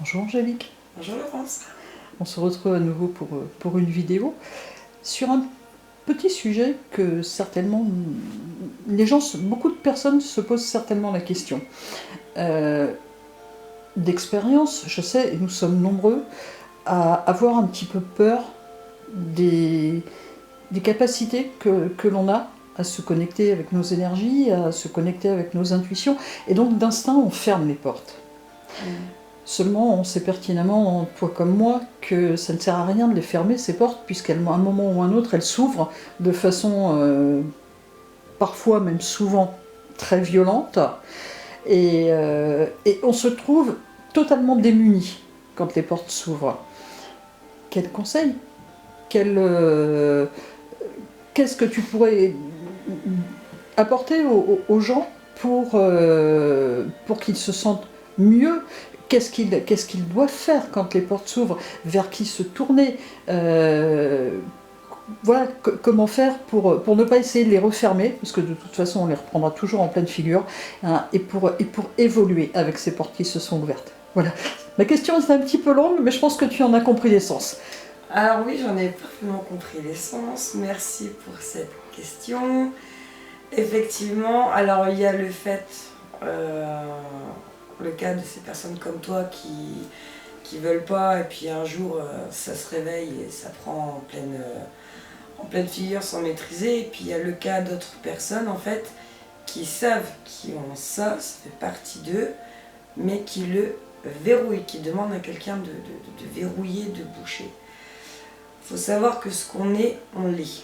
Bonjour Angélique, Bonjour Laurence. on se retrouve à nouveau pour une vidéo sur un petit sujet que certainement beaucoup de personnes se posent certainement la question. Euh, D'expérience, je sais, et nous sommes nombreux à avoir un petit peu peur des capacités que l'on a à se connecter avec nos énergies, à se connecter avec nos intuitions, et donc d'instinct on ferme les portes. Seulement, on sait pertinemment, toi comme moi, que ça ne sert à rien de les fermer, ces portes, puisqu'à un moment ou un autre, elles s'ouvrent de façon parfois, même souvent, très violente. Et on se trouve totalement démuni quand les portes s'ouvrent. Quel conseil Qu'est-ce que tu pourrais apporter aux gens pour qu'ils se sentent mieux? Qu'est-ce qu'ils doivent faire quand les portes s'ouvrent? Vers qui se tourner? Voilà, comment faire pour ne pas essayer de les refermer, parce que de toute façon on les reprendra toujours en pleine figure, hein, et pour évoluer avec ces portes qui se sont ouvertes. Voilà. Ma question est un petit peu longue, mais je pense que tu en as compris l'essence. Alors oui, j'en ai parfaitement compris l'essence. Merci pour cette question. Effectivement, alors il y a le fait, le cas de ces personnes comme toi qui veulent pas, et puis un jour ça se réveille et ça prend en pleine figure sans maîtriser. Et puis il y a le cas d'autres personnes en fait qui savent qui ont ça fait partie d'eux, mais qui le verrouillent, qui demandent à quelqu'un de verrouiller, de boucher. Il faut savoir que ce qu'on est, on l'est.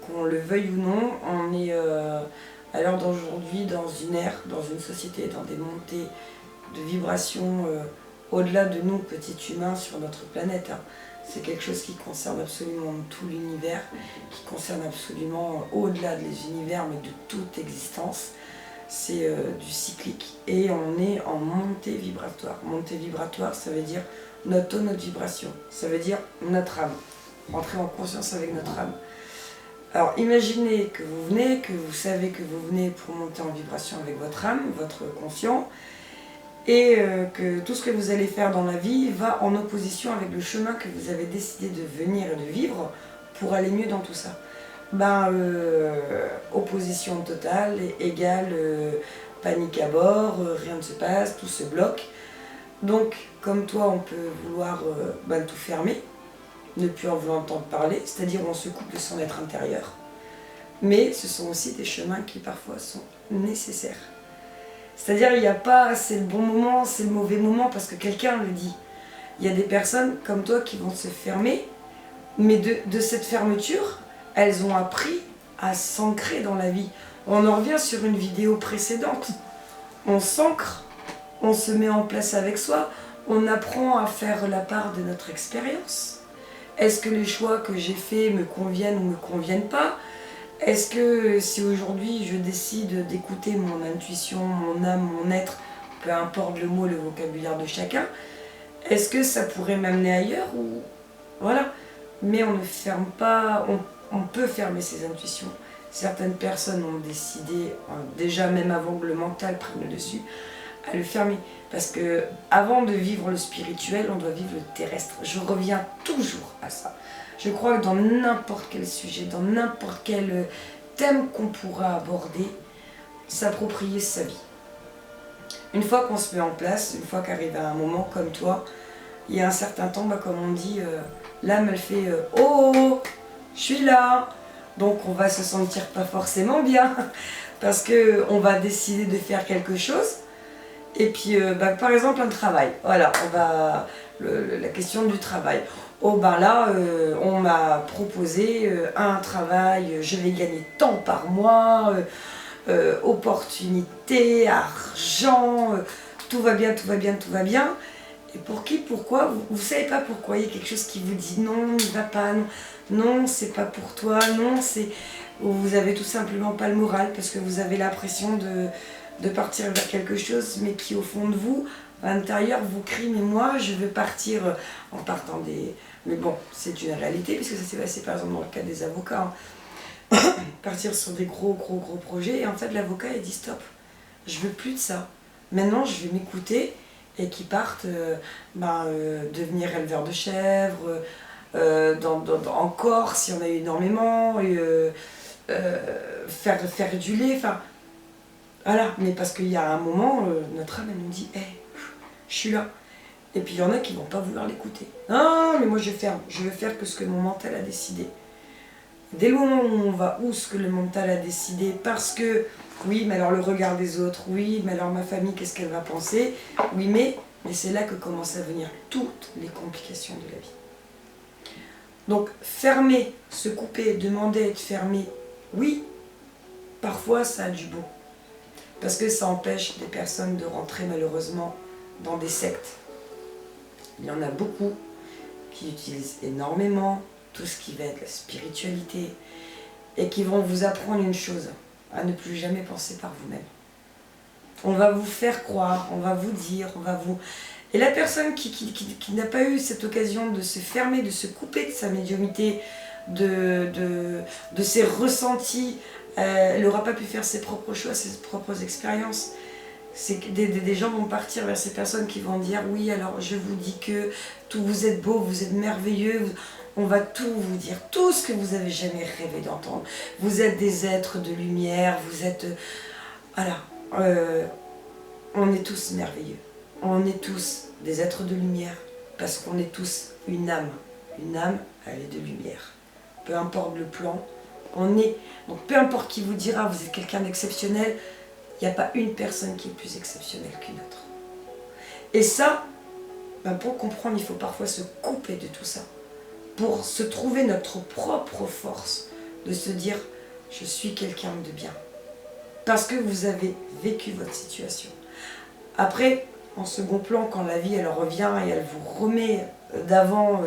Qu'on le veuille ou non, on est à l'heure d'aujourd'hui dans une ère, dans une société, dans des montées de vibrations au-delà de nous, petits humains, sur notre planète. C'est quelque chose qui concerne absolument tout l'univers, qui concerne absolument au-delà des univers, mais de toute existence. C'est du cyclique et on est en montée vibratoire. Montée vibratoire, ça veut dire notre taux, notre vibration. Ça veut dire notre âme. Rentrer en conscience avec notre âme. Alors imaginez que vous venez, que vous savez que vous venez pour monter en vibration avec votre âme, votre conscient, et que tout ce que vous allez faire dans la vie va en opposition avec le chemin que vous avez décidé de venir et de vivre pour aller mieux dans tout ça. Opposition totale égale panique à bord, rien ne se passe, tout se bloque. Donc comme toi on peut vouloir tout fermer, ne plus en vouloir entendre parler, c'est-à-dire on se coupe de son être intérieur. Mais ce sont aussi des chemins qui parfois sont nécessaires. C'est-à-dire il n'y a pas c'est le bon moment, c'est le mauvais moment parce que quelqu'un le dit. Il y a des personnes comme toi qui vont se fermer, mais de cette fermeture, elles ont appris à s'ancrer dans la vie. On en revient sur une vidéo précédente. On s'ancre, on se met en place avec soi, on apprend à faire la part de notre expérience. Est-ce que les choix que j'ai faits me conviennent ou ne me conviennent pas? Est-ce que si aujourd'hui je décide d'écouter mon intuition, mon âme, mon être, peu importe le mot, le vocabulaire de chacun, est-ce que ça pourrait m'amener ailleurs ou... Voilà. Mais on ne ferme pas, on peut fermer ses intuitions. Certaines personnes ont décidé, déjà même avant que le mental prenne le dessus, à le fermer. Parce que avant de vivre le spirituel, on doit vivre le terrestre. Je reviens toujours à ça. Je crois que dans n'importe quel sujet, dans n'importe quel thème qu'on pourra aborder, s'approprier sa vie. Une fois qu'on se met en place, une fois qu'arrive à un moment comme toi, il y a un certain temps, comme on dit, l'âme elle fait oh, je suis là. Donc on va se sentir pas forcément bien parce qu'on va décider de faire quelque chose. Et puis par exemple un travail, voilà, la question du travail. Oh là, on m'a proposé un travail, je vais gagner tant par mois, opportunité, argent, tout va bien, tout va bien, tout va bien. Et pour qui, pourquoi, vous ne savez pas pourquoi, il y a quelque chose qui vous dit non, il ne va pas, non, non, c'est pas pour toi, non, c'est... Vous avez tout simplement pas le moral parce que vous avez l'impression de partir vers quelque chose, mais qui au fond de vous, à l'intérieur, vous crie, mais moi je veux partir en partant des... Mais bon, c'est une réalité, puisque ça s'est passé par exemple dans le cas des avocats. Partir sur des gros projets, et en fait l'avocat il dit stop, je veux plus de ça. Maintenant je vais m'écouter, et qui partent devenir éleveurs de chèvres, en Corse, il y en a eu énormément, et, faire du lait, enfin voilà, mais parce qu'il y a un moment, notre âme elle nous dit, hey, je suis là. Et puis il y en a qui vont pas vouloir l'écouter. Non, mais moi je veux faire que ce que mon mental a décidé. Dès le moment où on va où ce que le mental a décidé, parce que oui, mais alors le regard des autres, oui, mais alors ma famille, qu'est-ce qu'elle va penser, oui, mais c'est là que commencent à venir toutes les complications de la vie. Donc fermer, se couper, demander à être fermé, oui, parfois ça a du bon. Parce que ça empêche des personnes de rentrer malheureusement dans des sectes. Il y en a beaucoup qui utilisent énormément tout ce qui va être la spiritualité et qui vont vous apprendre une chose, à ne plus jamais penser par vous-même. On va vous faire croire, on va vous dire, on va vous... Et la personne qui n'a pas eu cette occasion de se fermer, de se couper de sa médiumnité, de ses ressentis, elle n'aura pas pu faire ses propres choix, ses propres expériences. C'est que des gens vont partir vers ces personnes qui vont dire oui, alors je vous dis que tout, vous êtes beau, vous êtes merveilleux, on va tout vous dire, tout ce que vous avez jamais rêvé d'entendre. Vous êtes des êtres de lumière, vous êtes... voilà, on est tous merveilleux. On est tous des êtres de lumière parce qu'on est tous une âme. Une âme, elle est de lumière. Peu importe le plan, on est. Donc peu importe qui vous dira vous êtes quelqu'un d'exceptionnel, il n'y a pas une personne qui est plus exceptionnelle qu'une autre. Et ça, pour comprendre, il faut parfois se couper de tout ça. Pour se trouver notre propre force, de se dire je suis quelqu'un de bien. Parce que vous avez vécu votre situation. Après, en second plan, quand la vie elle revient et elle vous remet d'avant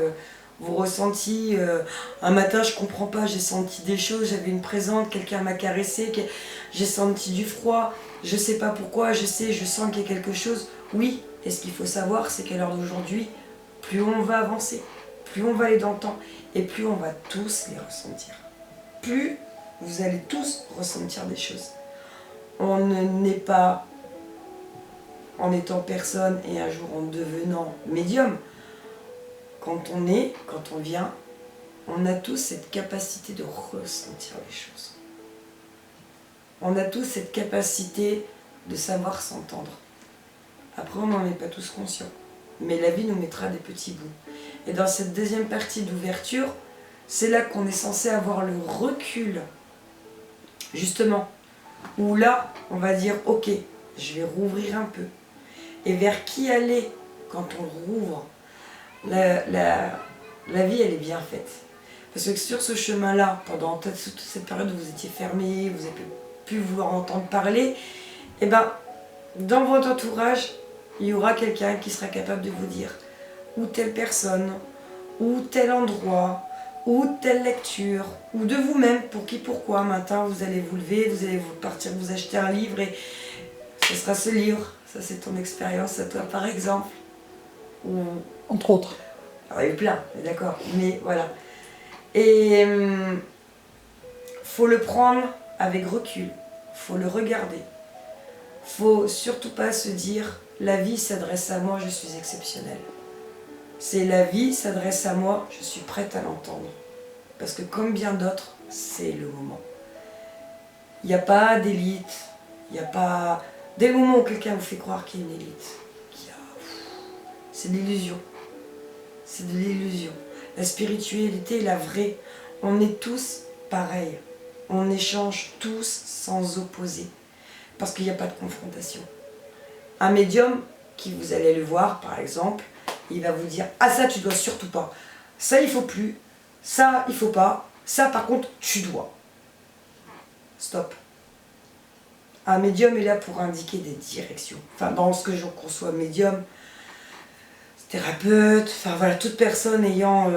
vos ressentis, un matin je comprends pas, j'ai senti des choses, j'avais une présence, quelqu'un m'a caressé, j'ai senti du froid, je sais pas pourquoi, je sens qu'il y a quelque chose. Oui, et ce qu'il faut savoir, c'est qu'à l'heure d'aujourd'hui, plus on va avancer, plus on va aller dans le temps, et plus on va tous les ressentir. Plus vous allez tous ressentir des choses. On n'est pas en étant personne et un jour en devenant médium. Quand on vient, on a tous cette capacité de ressentir les choses. On a tous cette capacité de savoir s'entendre. Après, on n'en est pas tous conscients. Mais la vie nous mettra des petits bouts. Et dans cette deuxième partie d'ouverture, c'est là qu'on est censé avoir le recul, justement, où là, on va dire, ok, je vais rouvrir un peu. Et vers qui aller quand on rouvre, la vie, elle est bien faite. Parce que sur ce chemin-là, pendant toute cette période où vous étiez fermé, vous n'avez pu vous entendre parler, et ben, dans votre entourage, il y aura quelqu'un qui sera capable de vous dire ou telle personne, ou tel endroit, ou telle lecture, ou de vous-même, pour qui, pourquoi. Un matin, vous allez vous lever, vous allez partir vous acheter un livre et ce sera ce livre. Ça, c'est ton expérience à toi, par exemple. Ou... Entre autres. Alors, il y a eu plein, d'accord, mais voilà. Et faut le prendre avec recul, faut le regarder. Faut surtout pas se dire la vie s'adresse à moi, je suis exceptionnelle. C'est la vie s'adresse à moi, je suis prête à l'entendre. Parce que comme bien d'autres, c'est le moment. Il n'y a pas d'élite, il n'y a pas... Dès le moment où quelqu'un vous fait croire qu'il y a une élite, c'est de l'illusion. C'est de l'illusion. La spiritualité, la vraie, on est tous pareils. On échange tous sans opposer. Parce qu'il n'y a pas de confrontation. Un médium, qui vous allez le voir par exemple, il va vous dire « Ah ça tu dois surtout pas, ça il faut plus, ça il faut pas, ça par contre tu dois. » Stop. Un médium est là pour indiquer des directions. Enfin dans ce que je conçois médium, thérapeute, enfin voilà, toute personne ayant...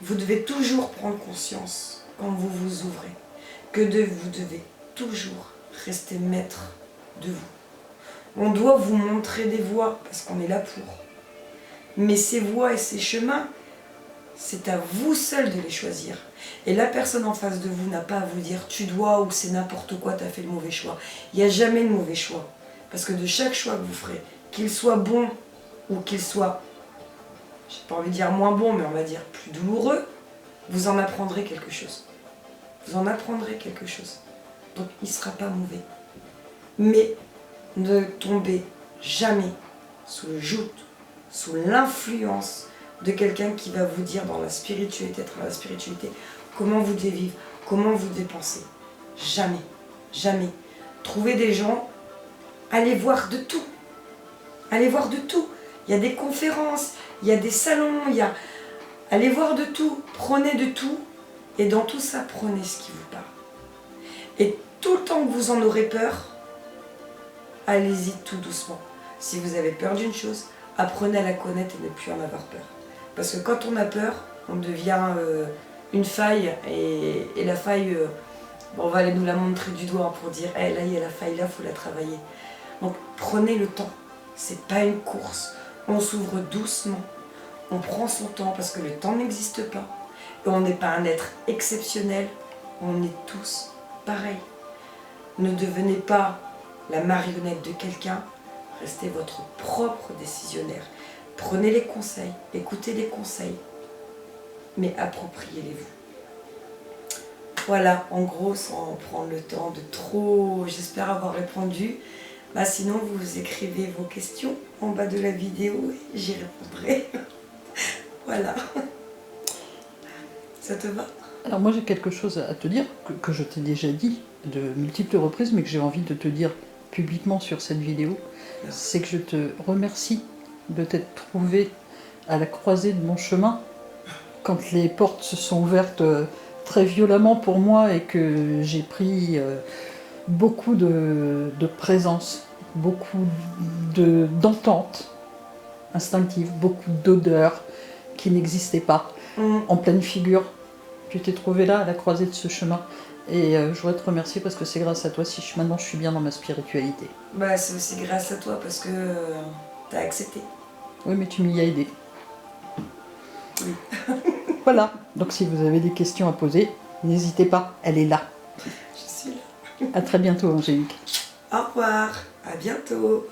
vous devez toujours prendre conscience quand vous vous ouvrez que vous devez toujours rester maître de vous. On doit vous montrer des voies parce qu'on est là pour. Mais ces voies et ces chemins, c'est à vous seul de les choisir. Et la personne en face de vous n'a pas à vous dire tu dois ou c'est n'importe quoi, tu as fait le mauvais choix. Il n'y a jamais de mauvais choix. Parce que de chaque choix que vous ferez, qu'il soit bon ou qu'il soit, j'ai pas envie de dire moins bon, mais on va dire plus douloureux, vous en apprendrez quelque chose. Vous en apprendrez quelque chose. Donc il ne sera pas mauvais. Mais ne tombez jamais sous le joug, sous l'influence de quelqu'un qui va vous dire dans la spiritualité, comment vous devez vivre, comment vous dépensez. Jamais, jamais. Trouvez des gens, allez voir de tout. Allez voir de tout. Il y a des conférences, il y a des salons, allez voir de tout, prenez de tout, et dans tout ça, prenez ce qui vous parle. Et tout le temps que vous en aurez peur, allez-y tout doucement. Si vous avez peur d'une chose, apprenez à la connaître et ne plus en avoir peur. Parce que quand on a peur, on devient une faille, et la faille, on va aller nous la montrer du doigt pour dire hey, là il y a la faille, là il faut la travailler. Donc prenez le temps, c'est pas une course, on s'ouvre doucement, on prend son temps parce que le temps n'existe pas. Et on n'est pas un être exceptionnel, on est tous pareils. Ne devenez pas la marionnette de quelqu'un, restez votre propre décisionnaire. Prenez les conseils, écoutez les conseils, mais appropriez-les-vous. Voilà, en gros, sans prendre le temps de trop, j'espère avoir répondu. Sinon, vous écrivez vos questions en bas de la vidéo et j'y répondrai. Voilà. Ça te va? Alors moi j'ai quelque chose à te dire, que je t'ai déjà dit de multiples reprises, mais que j'ai envie de te dire publiquement sur cette vidéo. C'est que je te remercie de t'être trouvé à la croisée de mon chemin, quand les portes se sont ouvertes très violemment pour moi et que j'ai pris beaucoup de présence, beaucoup d'entente instinctive, beaucoup d'odeurs qui n'existaient pas, en pleine figure. Tu t'es trouvé là, à la croisée de ce chemin. Et je voudrais te remercier parce que c'est grâce à toi si maintenant je suis bien dans ma spiritualité. C'est aussi grâce à toi parce que t'as accepté. Oui, mais tu m'y as aidé. Oui. Voilà, donc si vous avez des questions à poser, n'hésitez pas, elle est là. Je suis là. À très bientôt, Angélique. Au revoir, à bientôt.